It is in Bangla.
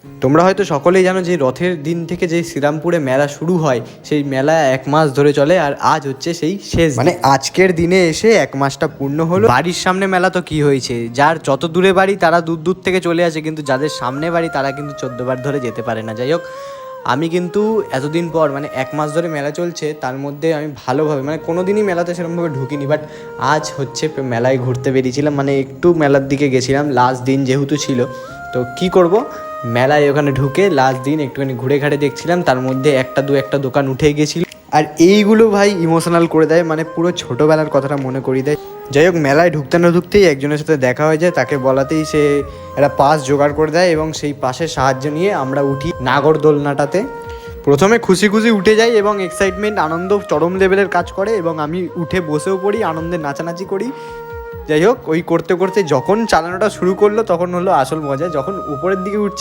তোমরা হয়তো সকলেই জানো যে রথের দিন থেকে যে শ্রীরামপুরে মেলা শুরু হয়, সেই মেলা 1 মাস ধরে চলে। আর আজ হচ্ছে সেই শেষ, মানে আজকের দিনে এসে 1 মাসটা পূর্ণ হলো। বাড়ির সামনে মেলা তো কি হয়েছে, যার যত দূরে বাড়ি তারা দূর দূর থেকে চলে আসে, কিন্তু যাদের সামনে বাড়ি তারা কিন্তু 14 বার ধরে যেতে পারে না। যাই হোক, আমি কিন্তু এতদিন পর, মানে 1 মাস ধরে মেলা চলছে, তার মধ্যে আমি ভালোভাবে, মানে কোনো দিনই মেলাতে সেরকমভাবে ঢুকিনি, বাট আজ হচ্ছে মেলায় ঘুরতে বেরিয়েছিলাম, মানে একটু মেলার দিকে গেছিলাম, লাস্ট দিন যেহেতু ছিল। তো কি করব, মেলায় ওখানে ঢুকে লাস্ট দিন একটুখানি ঘুরে ঘাড়ে দেখছিলাম, তার মধ্যে একটা দোকান উঠে গেছিল। আর এইগুলো ভাই ইমোশনাল করে দেয়, মানে পুরো ছোটোবেলার কথাটা মনে করিয়ে দেয়। যাই হোক, মেলায় ঢুকতে না ঢুকতেই একজনের সাথে দেখা হয়ে যায়, তাকে বলাতেই সে একটা পাস জোগাড় করে দেয় এবং সেই পাসের সাহায্য নিয়ে আমরা উঠি নাগরদোলনাটাতে। প্রথমে খুশি খুশি উঠে যাই এবং এক্সাইটমেন্ট, আনন্দ চরম লেভেলের কাজ করে এবং আমি উঠে বসেও পড়ি, আনন্দে নাচানাচি করি। যাই হোক, ওই করতে করতে যখন চালানোটা শুরু করলো তখন হলো আসল মজা, যখন উপরের দিকে উঠছে